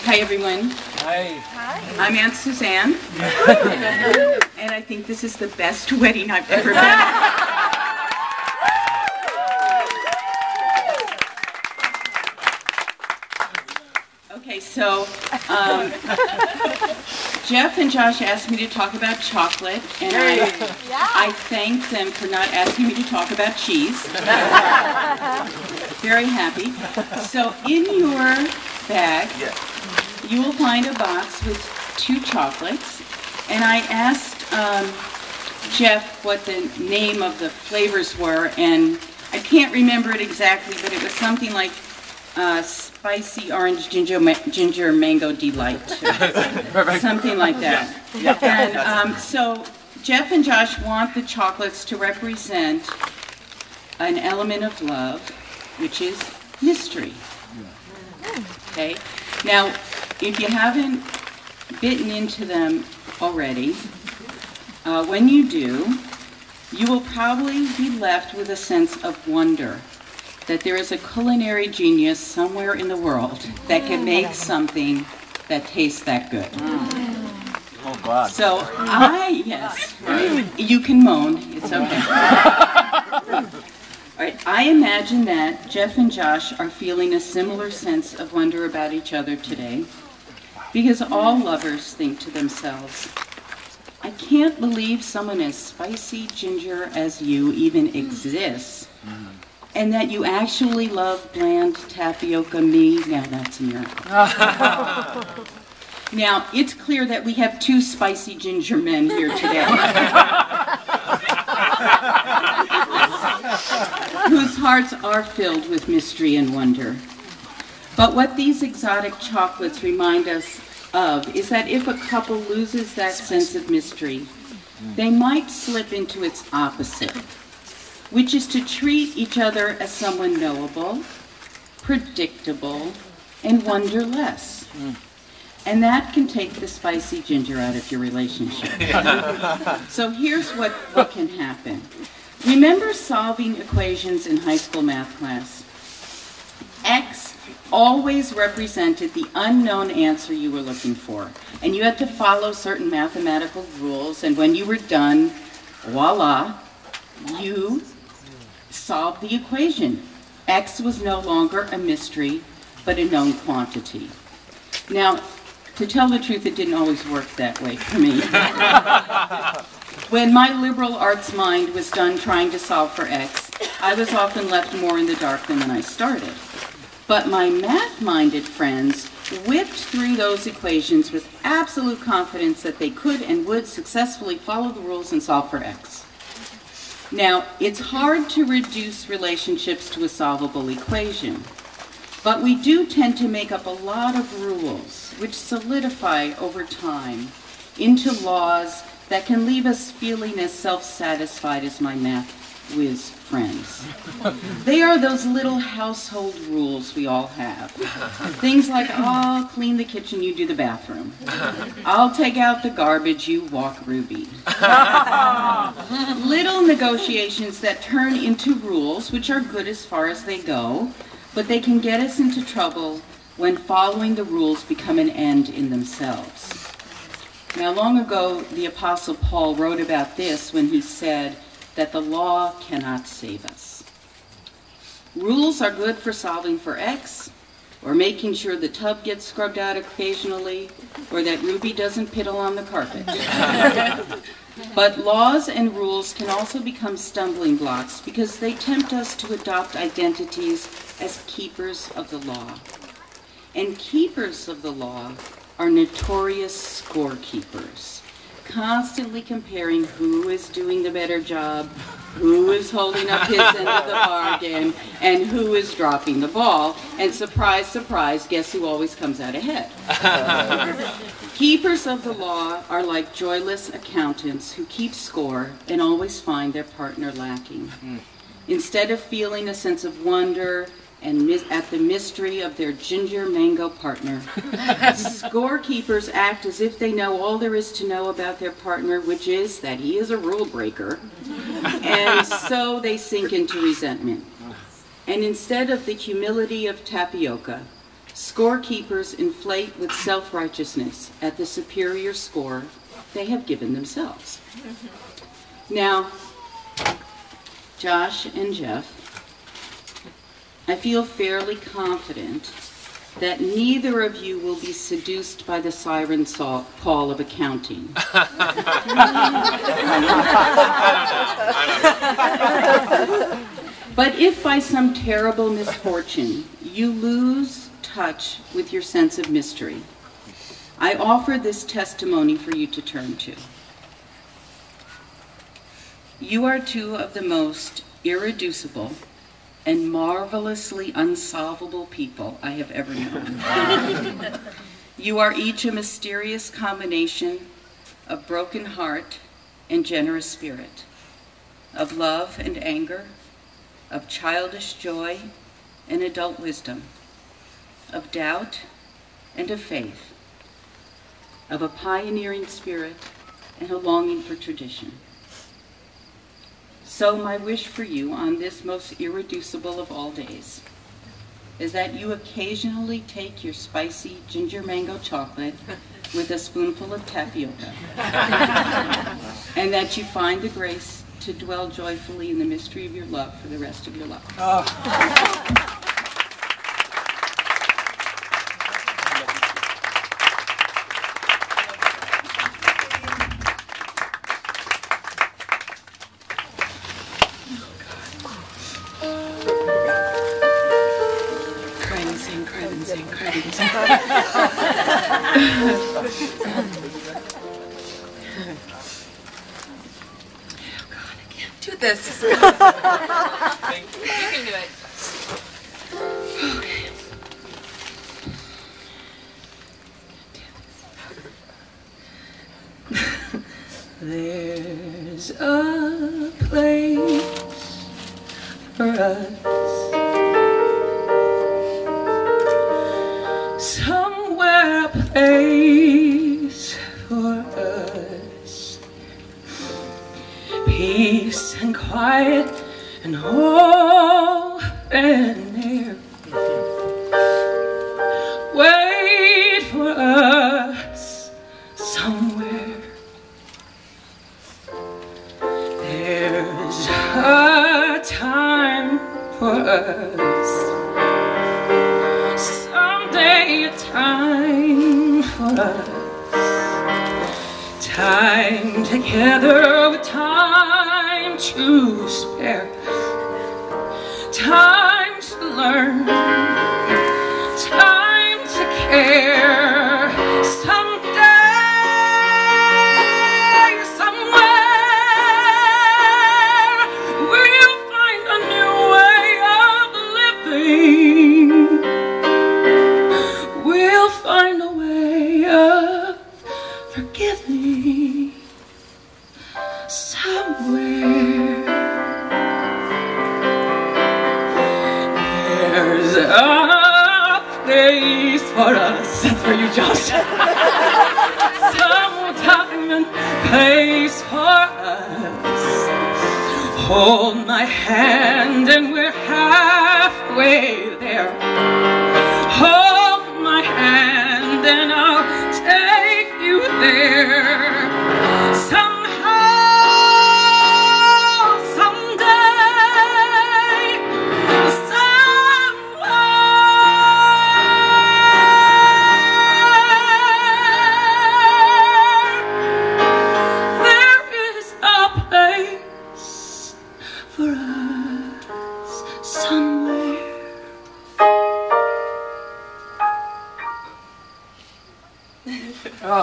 Hi, everyone. Hi. I'm Aunt Suzanne, and I think this is the best wedding I've ever been at. Okay, so Jeff and Josh asked me to talk about chocolate, and I thanked them for not asking me to talk about cheese. Very happy. So in your bag, you will find a box with 2 chocolates, and I asked Jeff what the name of the flavors were, and I can't remember it exactly, but it was something like spicy orange ginger mango delight, something like that. And so Jeff and Josh want the chocolates to represent an element of love, which is mystery. Okay. Now, if you haven't bitten into them already, when you do, you will probably be left with a sense of wonder that there is a culinary genius somewhere in the world that can make something that tastes that good. Oh, God. So you can moan, it's okay. All right, I imagine that Jeff and Josh are feeling a similar sense of wonder about each other today, because all lovers think to themselves, I can't believe someone as spicy ginger as you even exists, and that you actually love bland tapioca me. Now that's a miracle. Now, it's clear that we have 2 spicy ginger men here today, whose hearts are filled with mystery and wonder. But what these exotic chocolates remind us of is that if a couple loses that sense of mystery, they might slip into its opposite, which is to treat each other as someone knowable, predictable, and wonderless. And that can take the spicy ginger out of your relationship. So here's what can happen. Remember solving equations in high school math class? X always represented the unknown answer you were looking for. And you had to follow certain mathematical rules, and when you were done, voila, you solved the equation. X was no longer a mystery, but a known quantity. Now, to tell the truth, it didn't always work that way for me. When my liberal arts mind was done trying to solve for X, I was often left more in the dark than when I started. But my math-minded friends whipped through those equations with absolute confidence that they could and would successfully follow the rules and solve for X. Now, it's hard to reduce relationships to a solvable equation, but we do tend to make up a lot of rules which solidify over time into laws that can leave us feeling as self-satisfied as my math whiz friends. They are those little household rules we all have. Things like, I'll clean the kitchen, you do the bathroom. I'll take out the garbage, you walk Ruby. Little negotiations that turn into rules, which are good as far as they go, but they can get us into trouble when following the rules become an end in themselves. Now, long ago, the Apostle Paul wrote about this when he said that the law cannot save us. Rules are good for solving for X, or making sure the tub gets scrubbed out occasionally, or that Ruby doesn't piddle on the carpet. But laws and rules can also become stumbling blocks because they tempt us to adopt identities as keepers of the law. And keepers of the law are notorious scorekeepers, constantly comparing who is doing the better job, who is holding up his end of the bargain, and who is dropping the ball. And surprise, surprise, guess who always comes out ahead? Keepers of the law are like joyless accountants who keep score and always find their partner lacking. Instead of feeling a sense of wonder and at the mystery of their ginger mango partner, scorekeepers act as if they know all there is to know about their partner, which is that he is a rule breaker, and so they sink into resentment. And instead of the humility of tapioca, Scorekeepers inflate with self-righteousness at the superior score they have given themselves. Now, Josh and Jeff, I feel fairly confident that neither of you will be seduced by the siren call of accounting. But if by some terrible misfortune you lose touch with your sense of mystery, I offer this testimony for you to turn to. You are two of the most irreducible and marvelously unsolvable people I have ever known. You are each a mysterious combination of broken heart and generous spirit, of love and anger, of childish joy and adult wisdom, of doubt and of faith, of a pioneering spirit and a longing for tradition. So my wish for you on this most irreducible of all days is that you occasionally take your spicy ginger mango chocolate with a spoonful of tapioca, and that you find the grace to dwell joyfully in the mystery of your love for the rest of your life. Oh. Do this. You can do it. Okay. There's a place for us, somewhere a place for us. Peace and quiet and open air. Wait for us somewhere. There's a time for us, someday a time for us. Time together with time to spare, time to learn, time to care. Someday, somewhere, we'll find a new way of living. We'll find a way of forgiving somewhere. There's a place for us. That's for you, Josh. Some time and place for us. Hold my hand and we're halfway there. Hold my hand and I'll take you there. Somehow, someday, somewhere, there is a place for us somewhere. Oh.